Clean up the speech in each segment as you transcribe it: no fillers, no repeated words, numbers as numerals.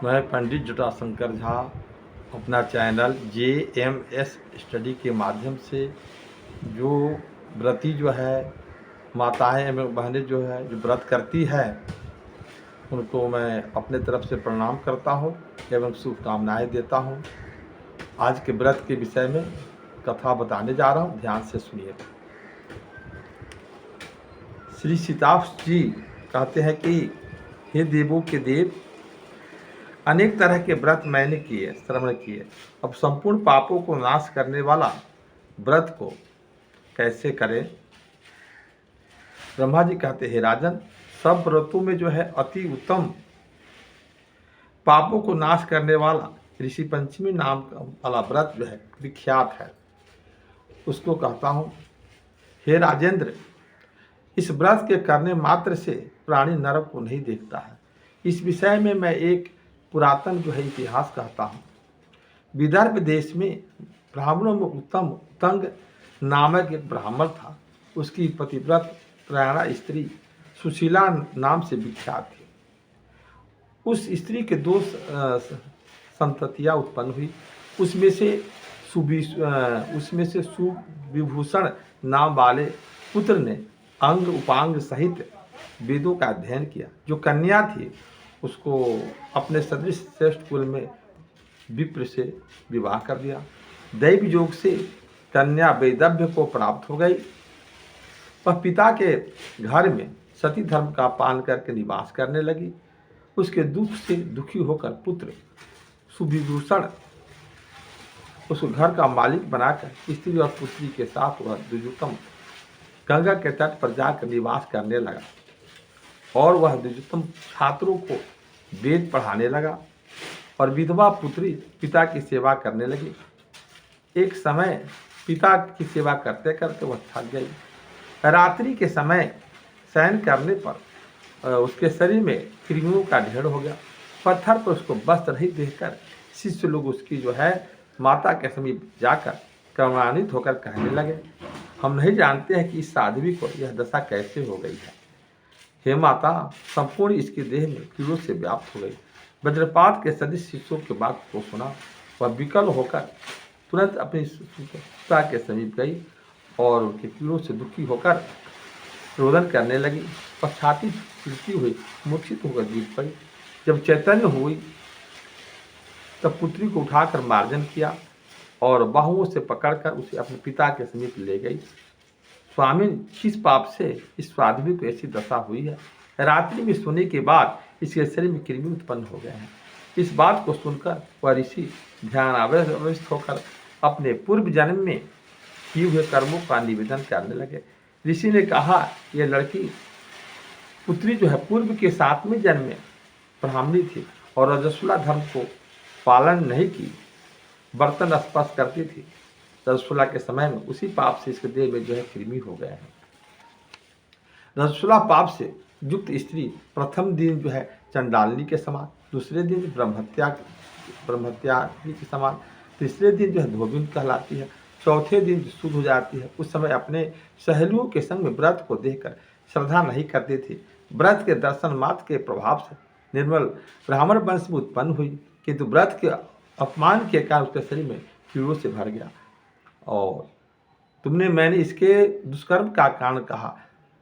मैं पंडित जटाशंकर झा अपना channel JMS study के माध्यम से जो व्रती जो है माताएं एवं बहनें जो है जो व्रत करती है उनको मैं अपने तरफ से प्रणाम करता हूँ एवं शुभकामनाएं देता हूँ। आज के व्रत के विषय में कथा बताने जा रहा हूँ, ध्यान से सुनिए। श्री सीताफ जी कहते हैं कि हे देवों के देव, अनेक तरह के व्रत मैंने किए, श्रवण किए। अब संपूर्ण पापों को नाश करने वाला व्रत को कैसे करें? ब्रह्मा जी कहते हैं, राजन, सब व्रतों में जो है अति उत्तम पापों को नाश करने वाला ऋषि पंचमी नाम वाला व्रत जो है विख्यात है। उसको कहता हूँ, हे राजेंद्र, इस व्रत के करने मात्र से प्राणी नरक को नहीं देखता है। इस विषय में मैं एक पुरातन जो है इतिहास कहता हूँ। विदर्भ देश में ब्राह्मणों में उत्तम उतंग नामक एक ब्राह्मण था। उसकी पतिव्रत प्राणा स्त्री सुशीला नाम से विख्यात थी। उस स्त्री के दो संततियाँ उत्पन्न हुई। उसमें से सुविभूषण नाम वाले पुत्र ने अंग उपांग सहित वेदों का अध्ययन किया। जो कन्या थी उसको अपने सदृश श्रेष्ठ कुल में विप्र से विवाह कर दिया। दैव योग से कन्या वैदव्य को प्राप्त हो गई। वह पिता के घर में सती धर्म का पालन करके निवास करने लगी। उसके दुख से दुखी होकर पुत्र सुविभूषण उसको घर का मालिक बनाकर स्त्री और पुत्री के साथ वह द्विजोतम गंगा के तट पर जाकर निवास करने लगा और वह द्विजोतम छात्रों को वेद पढ़ाने लगा और विधवा पुत्री पिता की सेवा करने लगी। एक समय पिता की सेवा करते करते वह थक गई। रात्रि के समय शयन करने पर उसके शरीर में कृमियों का ढेर हो गया। पत्थर पर उसको वस्त्र नहीं देखकर शिष्य लोग उसकी जो है माता के समीप जाकर करुणान्वित होकर कहने लगे, हम नहीं जानते हैं कि इस साध्वी को यह दशा कैसे हो गई है। हे माता, संपूर्ण इसके देह में कीड़ों से व्याप्त हो गई। वज्रपात के सदृश शिष्यों के बात को सुना। वह विकल होकर तुरंत अपनी पिता के समीप गई और उनके कीड़ों से दुखी होकर रोदन करने लगी। वह छाती पीटती हुई मूर्छित होकर गिर पड़ी। जब चैतन्य हुई तब पुत्री को उठाकर मार्जन किया और बाहुओं से पकड़कर उसे अपने पिता के समीप ले गई। स्वामी, किस पाप से इस साध्वी को ऐसी दशा हुई है? रात्रि में सोने के बाद इसके शरीर में कृमि उत्पन्न हो गए हैं। इस बात को सुनकर वह ऋषि ध्यानावस्थ होकर अपने पूर्व जन्म में किए हुए कर्मों का निवेदन करने लगे। ऋषि ने कहा, यह लड़की पुत्री जो है पूर्व के 7वें जन्म में ब्राह्मणी थी और रजस्वला धर्म को पालन नहीं की, बर्तन स्पर्श करती थी। रजस्वला के समय में उसी पाप से इसके देह में जो है कृमि हो गए हैं। रजस्वला पाप से युक्त स्त्री प्रथम दिन जो है चंडालिनी के समान, दूसरे दिन ब्रह्मत्यागी के समान, तीसरे दिन जो है धोबिन कहलाती है, चौथे दिन शुद्ध हो जाती है। उस समय अपने सहेलियों के संग में व्रत को देखकर श्रद्धा नहीं करती थी। व्रत के दर्शन मात्र के प्रभाव से निर्मल ब्राह्मण वंश में उत्पन्न हुई, किंतु व्रत के अपमान के कारण उसके शरीर में कीड़ों से भर गया। और मैंने इसके दुष्कर्म का कारण कहा।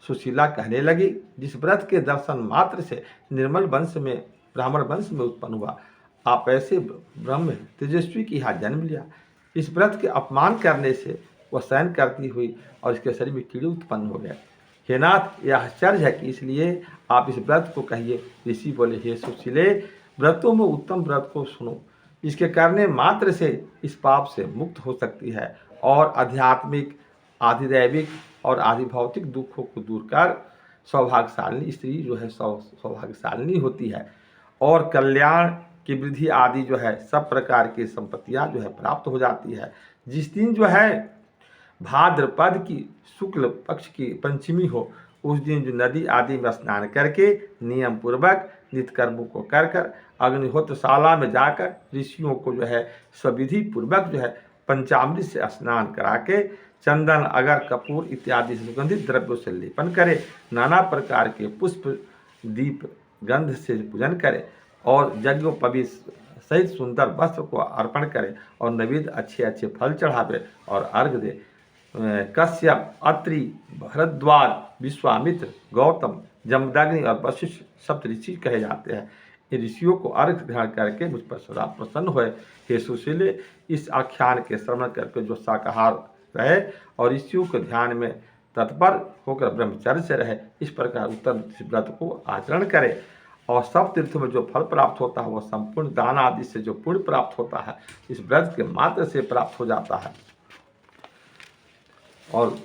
सुशीला कहने लगी, जिस व्रत के दर्शन मात्र से निर्मल वंश में ब्राह्मण वंश में उत्पन्न हुआ, आप ऐसे ब्रह्म तेजस्वी की यहाँ जन्म लिया। इस व्रत के अपमान करने से वह शयन करती हुई और इसके शरीर में कीड़े उत्पन्न हो गए। हे नाथ, यह आश्चर्य है कि इसलिए आप इस व्रत को कहिए। ऋषि बोले, हे सुशीले, व्रतों में उत्तम व्रत को सुनो। इसके करने मात्र से इस पाप से मुक्त हो सकती है और आध्यात्मिक, आधिदैविक और आदि भौतिक दुखों को दूर कर सौभाग्यशालिनी स्त्री जो है सौभाग्यशालिनी होती है और कल्याण की वृद्धि आदि जो है सब प्रकार की संपत्तियां जो है प्राप्त हो जाती है। जिस दिन जो है भाद्रपद की शुक्ल पक्ष की पंचमी हो, उस दिन जो नदी आदि में स्नान करके नियम पूर्वक नित्य कर्मों को कर अग्निहोत्रशाला में जाकर ऋषियों को जो है सविधि पूर्वक जो है पंचामृत से स्नान करा के चंदन, अगर, कपूर इत्यादि सुगंधित द्रव्यों से लेपन करे, नाना प्रकार के पुष्प, दीप, गंध से पूजन करे और यज्ञोपवीत सहित सुंदर वस्त्र को अर्पण करे और नैवेद्य अच्छे अच्छे फल चढ़ावे और अर्घ दे। कश्यप, अत्रि, भरद्वाज, विश्वामित्र, गौतम, जमदग्नि और वशिष्ठ सप्त ऋषि कहे जाते हैं। इन ऋषियों को अर्घ ग्रहण करके मुझ पर सदा प्रसन्न हुए। हे सुशीले, इस आख्यान के श्रवण करके जो शाकाहार रहे और ऋषियों के ध्यान में तत्पर होकर ब्रह्मचर्य से रहे, इस प्रकार उत्तम व्रत को आचरण करे और सब तीर्थों में जो फल प्राप्त होता है वह संपूर्ण दान आदि से जो पुण्य प्राप्त होता है इस व्रत के मात्र से प्राप्त हो जाता है। और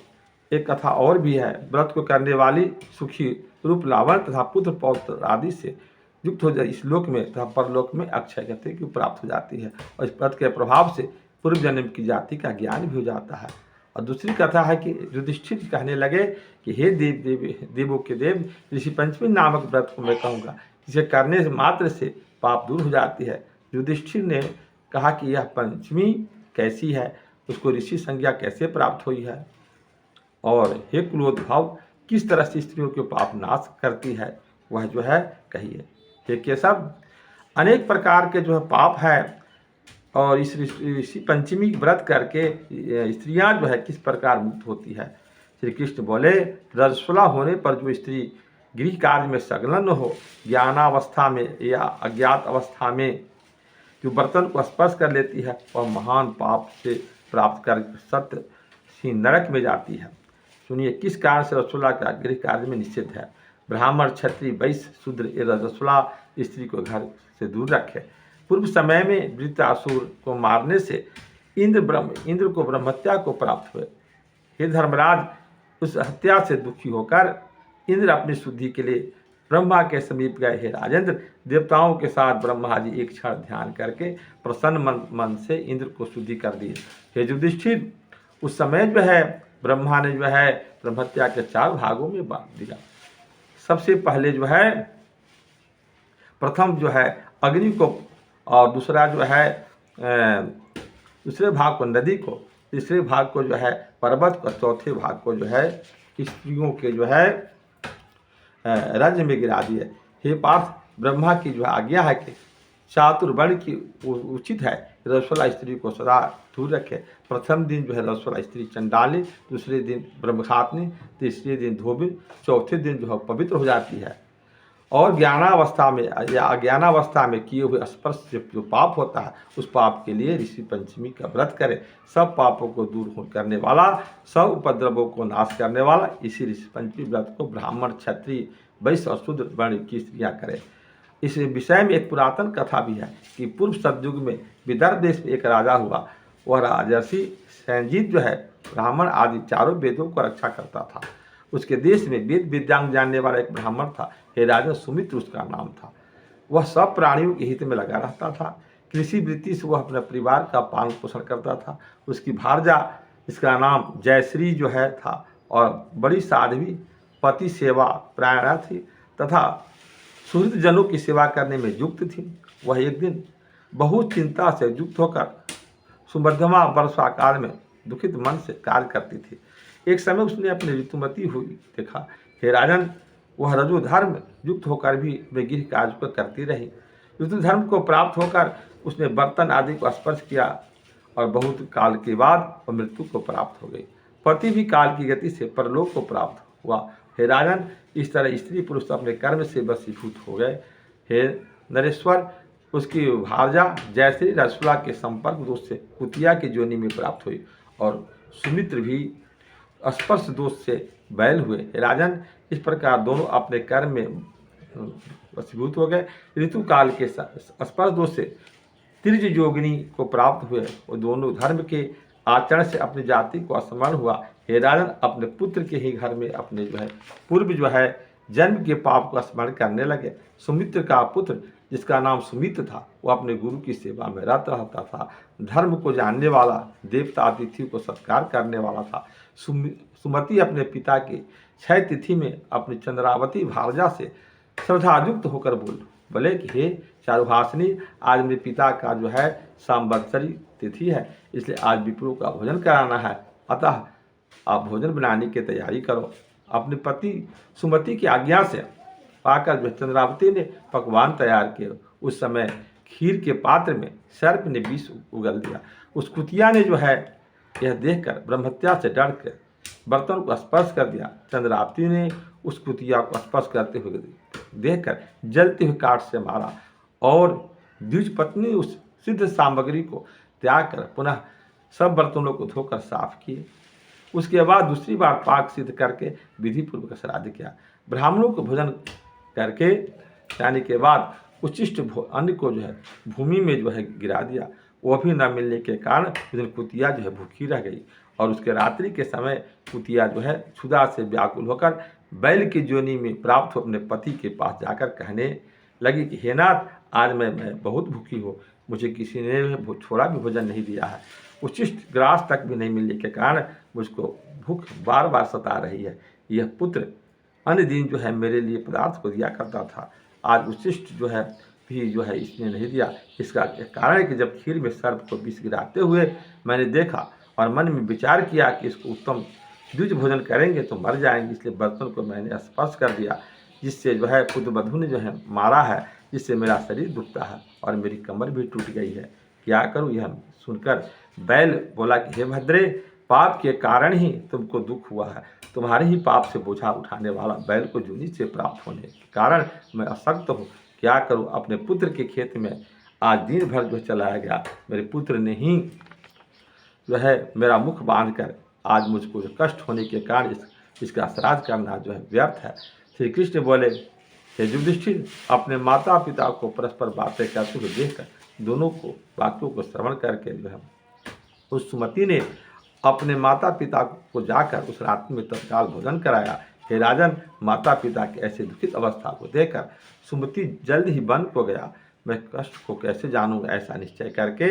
एक कथा और भी है, व्रत को करने वाली सुखी रूप लावण तथा पुत्र पौत्र आदि से युक्त हो जाए, इस लोक में तथा परलोक में अक्षय गति की प्राप्त हो जाती है और इस व्रत के प्रभाव से पूर्व जन्म की जाति का ज्ञान भी हो जाता है। और दूसरी कथा है कि युधिष्ठिर कहने लगे कि हे देवों के देव, ऋषि पंचमी नामक व्रत को मैं कहूँगा, जिसे करने से मात्र से पाप दूर हो जाती है। युधिष्ठिर ने कहा कि यह पंचमी कैसी है, उसको ऋषि संज्ञा कैसे प्राप्त हुई है, और हे कुलोद्भव, किस तरह से स्त्रियों के पाप नाश करती है, वह जो है कहिए। हे केशव, अनेक प्रकार के जो है पाप है और इस ऋषि पंचमी व्रत करके स्त्रियां जो है किस प्रकार मुक्त होती है। श्री कृष्ण बोले, रजस्वला होने पर जो स्त्री गृह कार्य में संलग्न हो, ज्ञानावस्था में या अज्ञात अवस्था में जो बर्तन को स्पर्श कर लेती है, वह महान पाप से प्राप्त कर सत्य सी नरक में जाती है। सुनिए, किस कारण से रजस्वला का गृह कार्य में निषिद्ध है। ब्राह्मण, क्षत्रिय, वैश्य, शूद्र ये रजस्वला स्त्री को घर से दूर रखे। पूर्व समय में वृत्रासुर को मारने से इंद्र को ब्रह्महत्या को प्राप्त हुए। हे धर्मराज, उस हत्या से दुखी होकर इंद्र अपनी शुद्धि के लिए ब्रह्मा के समीप गए। हे राजेंद्र, देवताओं के साथ ब्रह्मा जी एक क्षण ध्यान करके प्रसन्न मन से इंद्र को शुद्धि कर दिए। हे युधिष्ठिर, उस समय जो है ब्रह्मा ने जो है ब्रह्महत्या के 4 भागों में बांट दिया। सबसे पहले जो है प्रथम जो है अग्नि को, और दूसरा जो है दूसरे भाग को नदी को, तीसरे भाग को जो है पर्वत को, चौथे भाग को जो है स्त्रियों के जो है राज्य में गिरा दिए। हे पार्थ, ब्रह्मा की जो आज्ञा है कि चातुर्वर्ण की उचित है रजस्वला स्त्री को सदा दूर रखे। प्रथम दिन जो है रजस्वला स्त्री चंडाली, दूसरे दिन ब्रह्मखात्नी, तीसरे दिन धोबिन, चौथे दिन जो है पवित्र हो जाती है। और ज्ञानावस्था में या अज्ञानावस्था में किए हुए स्पर्श से जो पाप होता है उस पाप के लिए ऋषि पंचमी का व्रत करे। सब पापों को दूर करने वाला, सब उपद्रवों को नाश करने वाला इसी ऋषि पंचमी व्रत को ब्राह्मण, क्षत्रिय, वैश्य और शूद्र वर्ण की स्त्रियाँ करें। इस विषय में एक पुरातन कथा भी है कि पूर्व सतयुग में विदर्भ देश में एक राजा हुआ। वह राजर्षि संजीत जो है ब्राह्मण आदि चारों वेदों को रक्षा करता था। उसके देश में वेद विद्यांग जानने वाला एक ब्राह्मण था। हे राजा, सुमित्र उसका नाम था। वह सब प्राणियों के हित में लगा रहता था। कृषि वृत्ति से वह अपने परिवार का पालन पोषण करता था। उसकी भारजा, इसका नाम जयश्री जो है था, और बड़ी साध्वी, पति सेवा प्रायणा थी तथा सुहृद जनों की सेवा करने में युक्त थी। वह एक दिन बहुत चिंता से युक्त होकर सुमध्यमा वर्षा काल में दुखित मन से कार्य करती थी। एक समय उसने अपनी ऋतुमती हुई देखा। हे राजन, वह रजोधर्म युक्त होकर भी वे गृह कार्य को करती रही। ऋतुधर्म को प्राप्त होकर उसने बर्तन आदि को स्पर्श किया और बहुत काल के बाद वह मृत्यु को प्राप्त हो गई। पति भी काल की गति से परलोक को प्राप्त हुआ। हे राजन, इस तरह स्त्री पुरुष अपने कर्म से वशीभूत हो गए। हे नरेश्वर, उसकी भारजा जयश्री रजस्वला के संपर्क दोष से कुतिया की योनि में प्राप्त हुई और सुमित्र भी स्पर्श दोष से बैल हुए। हे राजन, इस प्रकार दोनों अपने कर्म में वशीभूत हो गए। ऋतु काल के स्पर्श दोष से तिर्ज योगिनी को प्राप्त हुए और दोनों धर्म के आचरण से अपनी जाति को अस्मरण हुआ। हे राजन, अपने पुत्र के ही घर में अपने जो है पूर्व जो है जन्म के पाप को स्मरण करने लगे। सुमित्र का पुत्र जिसका नाम सुमित था, वह अपने गुरु की सेवा में रत रहता था। धर्म को जानने वाला, देवता अतिथि को सत्कार करने वाला था। सुमति अपने पिता की क्षय तिथि में अपनी चंद्रावती भारजा से श्रद्धायुक्त होकर बोले कि हे चारुहासिनी, आज मेरे पिता का जो है संवत्सरी तिथि है, इसलिए आज विप्रों का भोजन कराना है, अतः आप भोजन बनाने की तैयारी करो। अपने पति सुमति की आज्ञा से पाकर जो चंद्रावती ने पकवान तैयार किए उस समय खीर के पात्र में सर्प ने विष उगल दिया। उस कुतिया ने जो है यह देखकर ब्रह्महत्या से डर कर बर्तन को स्पर्श कर दिया। चंद्रावती ने उस कुतिया को स्पर्श करते हुए देखकर जलते हुए काठ से मारा और द्विज पत्नी उस सिद्ध सामग्री को त्याग कर पुनः सब बर्तनों को धोकर साफ किए। उसके बाद दूसरी बार पाक सिद्ध करके विधि पूर्वक श्राद्ध किया। ब्राह्मणों को भोजन करके जाने के बाद उच्छिष्ट अन्न को जो है भूमि में जो है गिरा दिया। वह भी न मिलने के कारण उस दिन कुतिया जो है भूखी रह गई और उसके रात्रि के समय कुतिया जो है क्षुधा से व्याकुल होकर बैल की जोनी में प्राप्त हो अपने पति के पास जाकर कहने लगी कि हे नाथ, आज मैं बहुत भूखी हूँ, मुझे किसी ने थोड़ा भी भोजन नहीं दिया है। उच्छिष्ट ग्रास तक भी नहीं मिलने के कारण मुझको भूख बार बार सता रही है। यह पुत्र अन्य दिन जो है मेरे लिए पदार्थ को दिया करता था, आज उच्छिष्ट जो है भी जो है इसने नहीं दिया। इसका कारण है कि जब खीर में सर्प को विष गिराते हुए मैंने देखा और मन में विचार किया कि इसको उत्तम द्विज भोजन करेंगे तो मर जाएंगे, इसलिए बर्तन को मैंने स्पर्श कर दिया, जिससे जो है पुत्र वधू ने जो है मारा है, जिससे मेरा शरीर दुखता है और मेरी कमर भी टूट गई है। क्या करूँ? यह सुनकर बैल बोला कि हे भद्रे, पाप के कारण ही तुमको दुख हुआ है। तुम्हारे ही पाप से बोझा उठाने वाला बैल को जूनी से प्राप्त होने के कारण मैं अशक्त हूँ। क्या करूँ? अपने पुत्र के खेत में आज दिन भर जो चलाया गया, मेरे पुत्र ने ही जो है मेरा मुख बांध कर आज मुझको जो कष्ट होने के कारण इसका श्राद्ध करना जो है व्यर्थ है। श्री कृष्ण बोले, हे युधिष्ठिर, अपने माता पिता को परस्पर बातें करते हुए देखकर दोनों को वाक्यों को श्रवण करके जो है उस सुमति ने अपने माता पिता को जाकर उस रात्रि में तत्काल भोजन कराया। हे राजन, माता पिता की ऐसी दुखित अवस्था को देखकर सुमति जल्द ही वन को गया। मैं कष्ट को कैसे जानूंगा, ऐसा निश्चय करके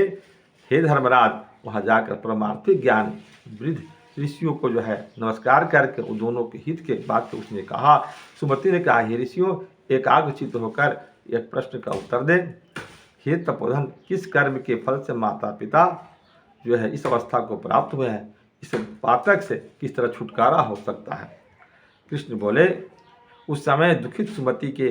हे धर्मराज, वहाँ जाकर परमार्थिक ज्ञान वृद्ध ऋषियों को जो है नमस्कार करके उन दोनों के हित के बात को उसने कहा। सुमति ने कहा, हे ऋषियों, एकाग्रचित्त होकर एक प्रश्न का उत्तर दे। हे तपोधन, किस कर्म के फल से माता पिता जो है इस अवस्था को प्राप्त हुए हैं, इस पातक से किस तरह छुटकारा हो सकता है? कृष्ण बोले, उस समय दुखित सुमति के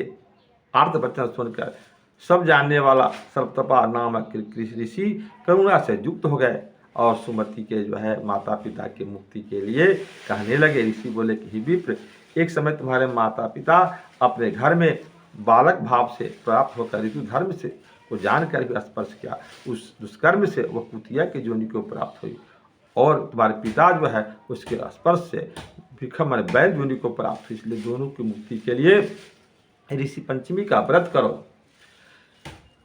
आर्त वचन सुनकर सब जानने वाला सर्वतपा नामक ऋषि करुणा से युक्त हो गए और सुमति के जो है माता पिता की मुक्ति के लिए कहने लगे। ऋषि बोले कि हे विप्र, एक समय तुम्हारे माता पिता अपने घर में बालक भाव से प्राप्त होकर ऋतु धर्म से को जानकर भी स्पर्श किया, उस दुष्कर्म से वह कुतिया की जोनि को प्राप्त हुई और तुम्हारे पिता जो है उसके स्पर्श से भिखम मन बैल जोनि को प्राप्त हुई। इसलिए दोनों की मुक्ति के लिए ऋषि पंचमी का व्रत करो।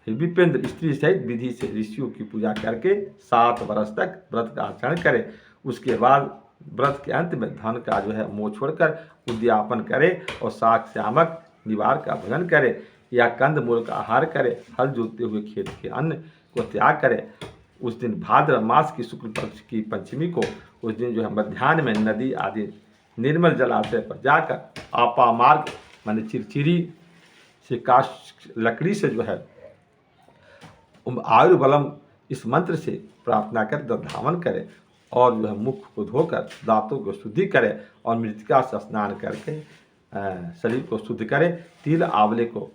विपेंद्र स्त्री सहित विधि से ऋषियों की पूजा करके 7 वर्ष तक व्रत का आचरण करे। उसके बाद व्रत के अंत में धन का जो है मोह छोड़कर उद्यापन करे और शाक श्यामक निवार का भोजन करे या कंद मूल का आहार करे। हल जोतते हुए खेत के अन्न को त्याग करे। उस दिन भाद्र मास की शुक्ल पक्ष की पंचमी को उस दिन जो है मध्याह्न में नदी आदि निर्मल जलाशय पर जाकर आपा मार्ग माने चिरचिरी से काश लकड़ी से जो है आयुर्बलम इस मंत्र से प्रार्थना कर धावन करे और जो है मुख को धोकर दांतों को शुद्धि करे और मृतिका से स्नान करके शरीर को शुद्ध करे। तिल आंवले को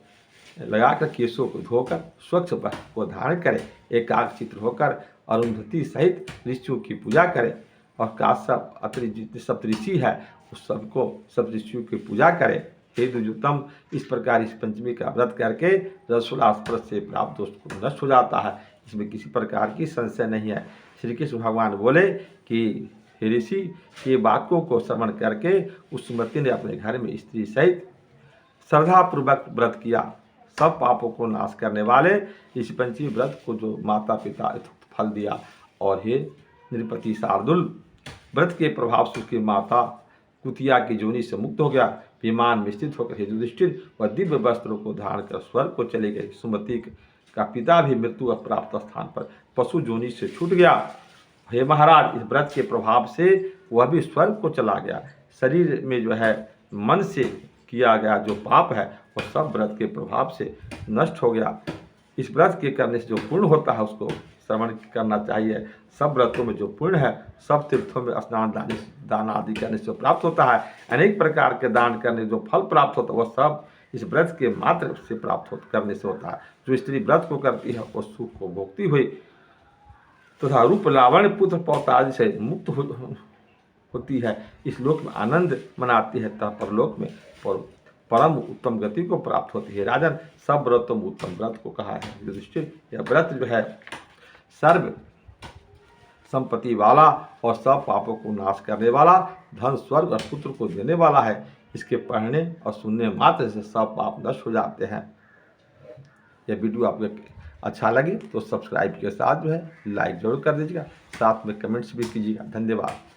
लगाकर केशों को धोकर स्वच्छ वस्त्र को धारण करे। एकाग्रचित्त होकर अरुंधति सहित ऋषियों की पूजा करे और काश्यप अत्रि जितने सप्तऋषि है उस सबको सब ऋषियों की पूजा करे। हे द्विजोत्तम, इस प्रकार इस पंचमी का व्रत करके रसोलास्पर्श से प्राप्त दोष को नष्ट हो जाता है, इसमें किसी प्रकार की संशय नहीं है। श्री कृष्ण भगवान बोले कि हे ऋषि, के वाक्यों को श्रवण करके उस सुमति ने अपने घर में स्त्री सहित श्रद्धापूर्वक व्रत किया। सब पापों को नाश करने वाले इस पंचमी व्रत को जो माता पिता फल दिया। और हे नृपति शार्दुल, व्रत के प्रभाव से उसकी माता कुतिया की जोनि से मुक्त हो गया। विमान में स्थित होकर हे युधिष्ठिर वह दिव्य वस्त्रों को धारण कर स्वर्ग को चले गए। सुमति का पिता भी मृत्यु प्राप्त स्थान पर पशु जोनि से छूट गया। हे महाराज, इस व्रत के प्रभाव से वह भी स्वर्ग को चला गया। शरीर में जो है मन से किया गया जो पाप है वह सब व्रत के प्रभाव से नष्ट हो गया। इस व्रत के करने से जो पुण्य होता है उसको श्रवण करना चाहिए। सब व्रतों में जो पुण्य है, सब तीर्थों में स्नान दान आदि करने से प्राप्त होता है। अनेक प्रकार के दान करने जो फल प्राप्त होता है वह सब इस व्रत के मात्र से प्राप्त करने से होता है। जो स्त्री व्रत को करती है वो सुख को भोगती हुई तथा रूप लावण्य पुत्र पौत्र आदि से मुक्त होती है। इस लोक में आनंद मनाती है तथा परलोक में परम उत्तम गति को प्राप्त होती है। राजन, सब व्रतों में उत्तम व्रत को कहा है युधिष्ठिर। यह व्रत जो है सर्व संपत्ति वाला और सब पापों को नाश करने वाला, धन स्वर्ग और पुत्र को देने वाला है। इसके पढ़ने और सुनने मात्र से सब पाप नष्ट हो जाते हैं। यह वीडियो आपको अच्छा लगे तो सब्सक्राइब के साथ जो है लाइक जरूर कर दीजिएगा, साथ में कमेंट्स भी कीजिएगा। धन्यवाद।